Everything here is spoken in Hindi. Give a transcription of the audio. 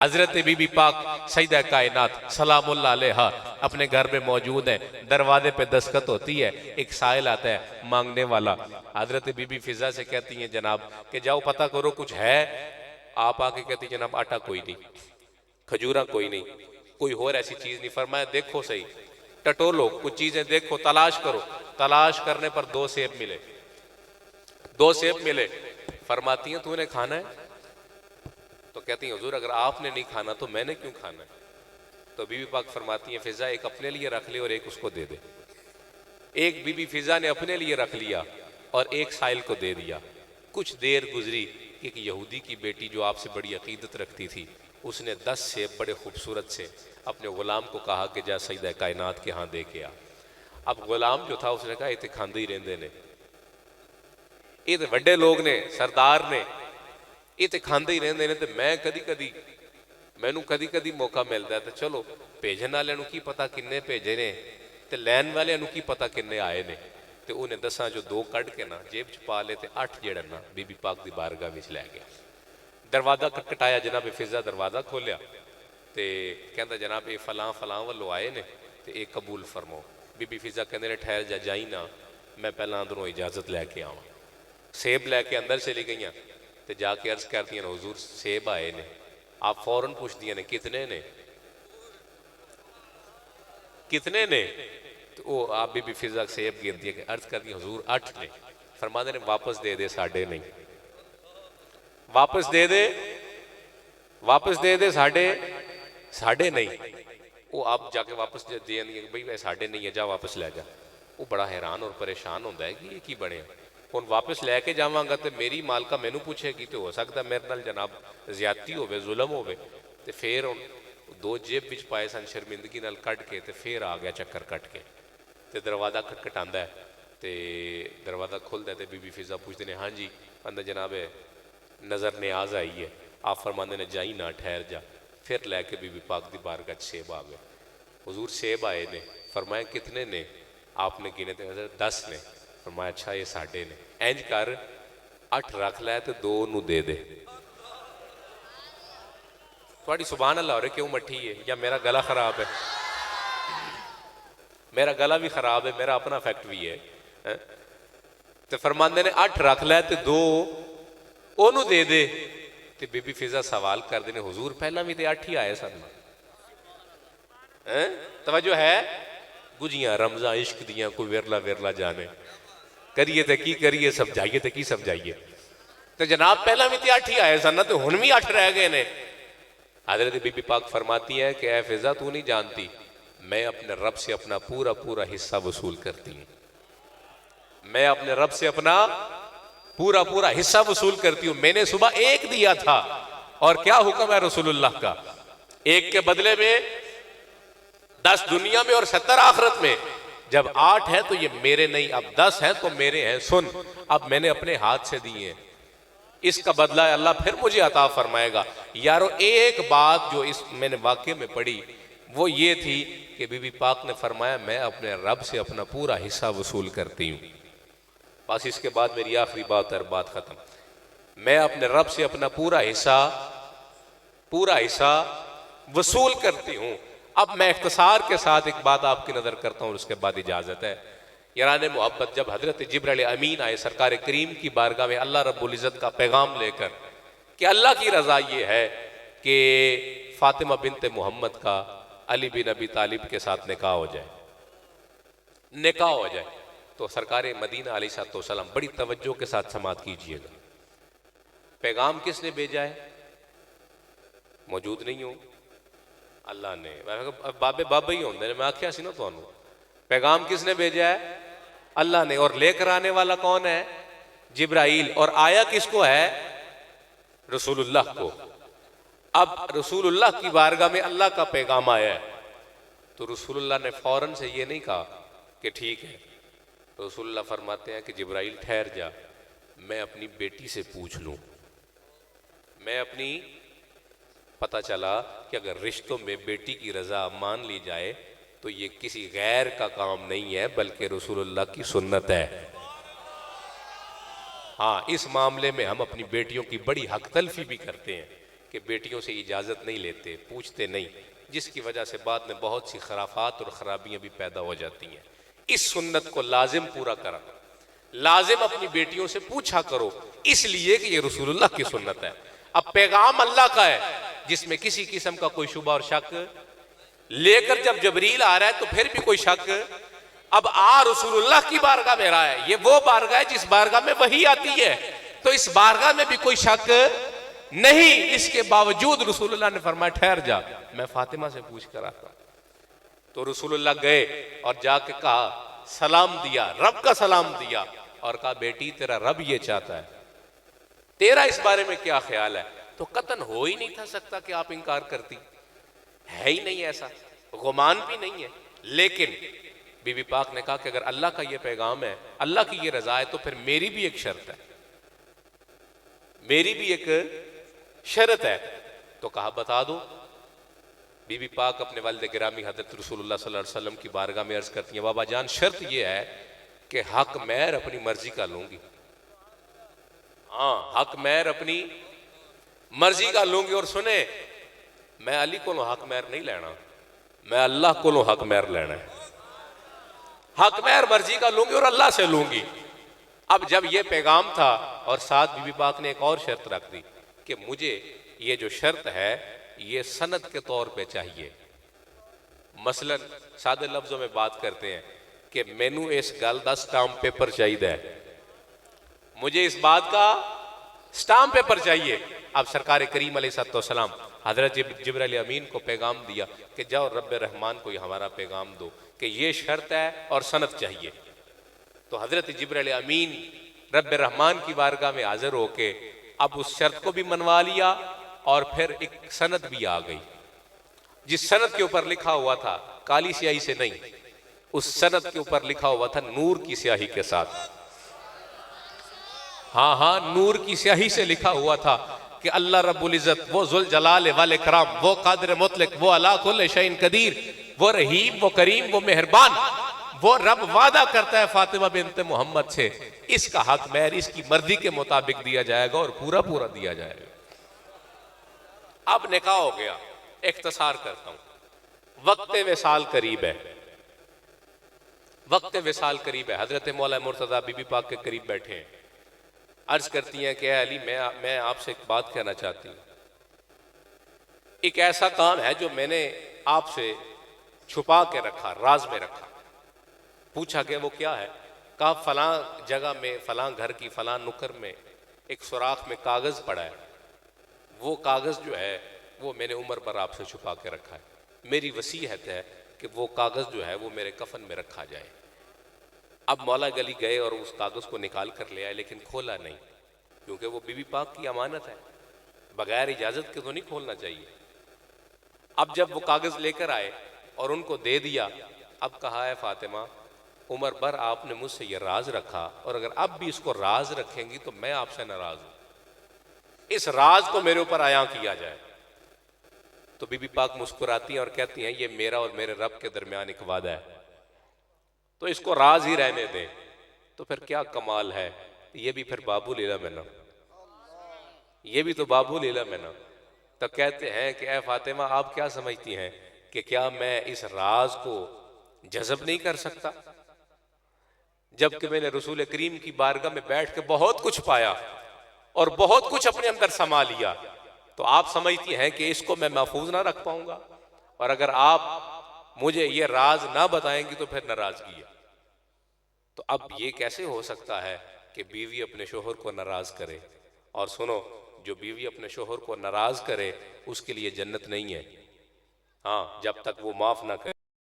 हजरत बीबी पाक सईदा कायनात सलामुल्लाह अलैहा अपने घर में मौजूद है। दरवाजे पे दस्तखत होती है, एक साइल आता है मांगने वाला। हजरत बीबी फिजा से कहती हैं जनाब कि जाओ पता करो कुछ है। आप आके कहती जनाब आटा कोई नहीं, खजूरा कोई नहीं, कोई और ऐसी चीज नहीं। फरमाया देखो सही, टटोलो कुछ चीजें देखो, तलाश करो। तलाश करने पर 2 सेब मिले, 2 सेब मिले। फरमाती हैं तूने खाना है? तो कहती हैं हुजूर अगर आपने नहीं खाना तो मैंने क्यों खाना है? तो बीबी पाक फरमाती हैं फिजा एक अपने लिए रख ले और एक उसको दे दे। एक बीबी फिजा ने अपने लिए रख लिया और एक साइल को दे दिया। कुछ देर गुजरी, एक यहूदी की बेटी जो आपसे बड़ी अकीदत रखती थी, उसने 10 सेब बड़े खूबसूरत से अपने गुलाम को कहा कि जा सईदा कायनात के यहाँ दे के आ। अब गुलाम जो था उसने कहा ये तो खांदे ही रहंदे ने, ये तो बड़े लोग ने, सरदार ने, ये तो खांदे ही रहंदे ने, तो मैं कदी कदी मैनू कदी कदी मौका मिलता है तो चलो भेजन वाले की पता किन्ने भेजे ने ते लैन वाले की पता किन्ने आए ने। तो उन्हें 10 जो 2 कढ़ के ना जेब च पा ले, 8 जेड़ा ना बीबी पाक की बारगाह में लै गया। दरवाजा खटखटाया, जनाब फिजा दरवाजा खोलिया तो कहता जनाब ये फलां फलां वालों आए ने तो ये कबूल फरमाओ। बीबी फिजा कहते ने ठहर जा, जाई ना, मैं पहला अंदरों इजाजत लैके आवा। सेब लैके अंदर चली गई तो जाके अर्ज करती हैं हुजूर सेब आए ने। आप फौरन पूछती ने कितने ने, कितने ने? तो वो आप बीबी फिजा सेब गिनती है कि अर्ज करती हुजूर 8 ने। फरमाते ने वापस दे दे, साढ़े नहीं, वापस दे दे, वापस दे दे, साढ़े नहीं। वो आप जाके वापस दे देंगे भाई साढ़े नहीं है, जा वापस ले जा। वो बड़ा हैरान और परेशान होता है कि ये की बने। हुण वापस लैके जावांगा तो मेरी मालका मैनू पूछेगी तो हो सकता मेरे नाल जनाब ज्यादती होवे, जुल्म होवे। तो फिर 2 जेब विच पाए सन, शर्मिंदगी नाल कढ़ के तो फिर आ गया चक्कर कट के। तो दरवाज़ा खटखटांदा है तो दरवाज़ा खुलता है तो बीबी फिजा पूछते हैं हाँ जी। अंदर जनाब नज़र न्याज आई है। आप फरमाते ने जाई ना, ठहर जा। फिर लैके बीबी पाक की बारगाह सेब आ गए। हुजूर सेब आए ने। फरमाया कितने ने? आपने गिने थे 10 ने। फरमाया अच्छा ये साढ़े ने, इंज कर 8 रख लै तो 2 नू दे दे। थोड़ी सुभान अल्लाह हो रही क्यों मठी है, या मेरा गला खराब है? मेरा गला भी खराब है, मेरा अपना फैक्ट भी है। तो फरमाते ने 8 रख लै तो 2 ओनू दे दे। तो बीबी फिजा सवाल कर देने हुजूर पहला भी तो 8 ही आए सन। तवज्जो है? गुजियां रमजा इश्क दियां कोई विरला विरला जाने, करिए तो की करिए, समझाइए तो की समझाइए। तो जनाब पहला भी तो 8 ही आए सन, तो हुण भी 8 रह गए ने। हजरत बीबी पाक फरमाती है कि ऐ फिजा तू नहीं जानती, मैं अपने रब से अपना पूरा पूरा हिस्सा वसूल करती हूँ। मैं अपने रब से अपना पूरा पूरा हिस्सा वसूल करती हूँ। मैंने सुबह 1 दिया था और क्या हुक्म है रसूलुल्लाह का, 1 के बदले में 10 दुनिया में और 70 आखिरत में। जब 8 है तो ये मेरे नहीं, अब 10 है तो मेरे हैं। सुन, अब मैंने अपने हाथ से दिए, इसका बदला अल्लाह फिर मुझे अता फरमाएगा। यारो एक बात जो इस मैंने वाक्य में पढ़ी वो ये थी कि बीबी पाक ने फरमाया मैं अपने रब से अपना पूरा हिस्सा वसूल करती हूँ। बस इसके बाद मेरी आखिरी बात और बात खत्म। मैं अपने रब से अपना पूरा हिस्सा वसूल करती हूँ। अब मैं इख्तिसार के साथ एक बात आपकी नजर करता हूँ, उसके बाद इजाजत है। यारान मोहब्बत, जब हजरत जिब्राइल अमीन आए सरकार करीम की बारगाह में अल्लाह रब्बुल इज़्ज़त का पैगाम लेकर कि अल्लाह की रजा ये है कि फातिमा बिनते मोहम्मद का अली बिन अबी तालिब के साथ निकाह हो जाए, निकाह हो जाए। तो सरकार मदीना अलैहिस्सलाम बड़ी तवज्जो के साथ समात कीजिएगा। पैगाम किसने भेजा है? मौजूद नहीं हो अल्लाह ने, बाबे बाबा ही होंगे। मैं आख्या सी ना तुहानू, पैगाम किसने भेजा है? अल्लाह ने। और लेकर आने वाला कौन है? जिब्राइल। और आया किसको है? रसूलुल्लाह को। अब रसूलुल्लाह की बारगाह में अल्लाह का पैगाम आया है तो रसूलुल्लाह ने फौरन से ये नहीं कहा कि ठीक है। रसूलुल्लाह फरमाते हैं कि जिब्राइल ठहर जा, मैं अपनी बेटी से पूछ लूं। मैं अपनी, पता चला कि अगर रिश्तों में बेटी की रजा मान ली जाए तो ये किसी गैर का काम नहीं है बल्कि रसूलुल्लाह की सुन्नत है। हाँ, इस मामले में हम अपनी बेटियों की बड़ी हक तलफी भी करते हैं कि बेटियों से इजाज़त नहीं लेते, पूछते नहीं, जिसकी वजह से बाद में बहुत सी खराफात और ख़राबियाँ भी पैदा हो जाती हैं। इस सुन्नत को लाजिम पूरा करा, लाजिम अपनी बेटियों से पूछा करो, इसलिए कि ये रसूलुल्लाह की सुन्नत है। अब पैगाम अल्लाह का है जिसमें किसी किस्म का कोई शुबा और शक लेकर जब जबरील आ रहा है तो फिर भी कोई शक, अब रसूलुल्लाह की बारगाह में रहा है, ये वो बारगाह है जिस बारगाह में वही आती है, तो इस बारगाह में भी कोई शक नहीं। इसके बावजूद रसूलुल्लाह ने फरमाया ठहर जा, मैं फातिमा से पूछ कर आता। तो रसूलुल्लाह गए और जाके कहा, सलाम दिया, रब का सलाम दिया और कहा बेटी तेरा रब ये चाहता है, तेरा इस बारे में क्या ख्याल है? तो कतन हो ही नहीं था सकता कि आप इनकार करती, है ही नहीं ऐसा, गुमान भी नहीं है। लेकिन बीबी पाक ने कहा कि अगर अल्लाह का ये पैगाम है, अल्लाह की ये रजा है, तो फिर मेरी भी एक शर्त है, मेरी भी एक शर्त है। तो कहा बता दो। बीबी पाक अपने वालिद गिरामी हज़रत रसूलुल्लाह सल्लल्लाहु अलैहि वसल्लम की बारगाह में अर्ज करती हैं, बाबा जान शर्त ये है कि हक महर अपनी मर्जी का लूंगी। हाँ, हक महर अपनी मर्जी का लूंगी। और सुने, मैं अली को हक महर नहीं लेना, मैं अल्लाह को हक महर लेना है। हक महर मर्जी का लूंगी और अल्लाह से लूंगी। अब जब ये पैगाम था और साथ बीबी पाक ने एक और शर्त रख दी कि मुझे ये जो शर्त है ये सनद के तौर पे चाहिए। मसलन सादे लफ्जों में बात करते हैं कि मैनू इस गल का स्टाम्प पेपर चाहिए, मुझे इस बात का स्टाम्प पेपर चाहिए। अब सरकार करीम अलैहिस्सलाम हजरत जिब्राइल अमीन को पैगाम दिया कि जाओ रब्बे रहमान को हमारा पैगाम दो कि ये शर्त है और सनद चाहिए। तो हजरत जिब्राइल अमीन रब्बे रहमान की बारगाह में हाजिर होके अब उस शर्त को भी मनवा लिया और फिर एक सनद भी आ गई, जिस सनद के ऊपर लिखा हुआ था काली स्याही से नहीं, उस सनद के ऊपर लिखा हुआ था नूर की स्याही के साथ। हाँ हाँ, नूर की स्याही से लिखा हुआ था कि अल्लाह रब्बुल इज्जत, वो जुल जलाल वाल इकराम, वो कादिर मुतलक, वो अला कुल्ल शैइन कदीर, वो रहीम, वो करीम, वो मेहरबान, वो रब वादा करता है फातिमा बिनते मोहम्मद से इसका हक महर इसकी मर्जी के मुताबिक दिया जाएगा और पूरा पूरा दिया जाएगा। अब निकाह हो गया, इख्तिसार करता हूं, वक्त विसाल करीब है, वक्त विसाल करीब है। हजरत मौला मुर्तजा बीबी पाक के करीब बैठे हैं, अर्ज करती हैं कि अली मैं आपसे एक बात कहना चाहती हूँ। एक ऐसा काम है जो मैंने आपसे छुपा के रखा, राज में रखा। पूछा कि वो क्या है? कहा फलां जगह में, फलां घर की फलां नुक्कर में एक सुराख में कागज पड़ा है, वो कागज जो है वो मैंने उम्र भर आपसे छुपा के रखा है। मेरी वसीयत है कि वो कागज जो है वो मेरे कफन में रखा जाए। अब मौला गली गए और उस कागज को निकाल कर ले आए, लेकिन खोला नहीं, क्योंकि वो बीबी पाक की अमानत है, बगैर इजाजत के तो नहीं खोलना चाहिए। अब जब वो कागज लेकर आए और उनको दे दिया, अब कहा है फातिमा उम्र भर आपने मुझसे ये राज रखा और अगर अब भी इसको राज रखेंगी तो मैं आपसे नाराज हूं, इस राज को मेरे ऊपर आया किया जाए। तो बीबी पाक मुस्कुराती हैं और कहती हैं ये मेरा और मेरे रब के दरमियान एक वादा है, तो इसको राज ही रहने दें। तो फिर क्या कमाल है, ये भी फिर बाबू लीला में ना, ये भी तो बाबू लीला में ना। तो कहते हैं कि ए फातिमा आप क्या समझती हैं कि क्या मैं इस राज को जज़ब नहीं कर सकता, जबकि मैंने रसूल करीम की बारगाह में बैठ के बहुत कुछ पाया और बहुत कुछ अपने अंदर समा लिया। तो आप समझती हैं कि इसको मैं महफूज ना रख पाऊंगा, और अगर आप मुझे ये राज ना बताएंगी तो फिर नाराजगी है। तो अब ये कैसे हो सकता है कि बीवी अपने शोहर को नाराज करे? और सुनो, जो बीवी अपने शोहर को नाराज करे उसके लिए जन्नत नहीं है, हाँ, जब तक वो माफ ना करे।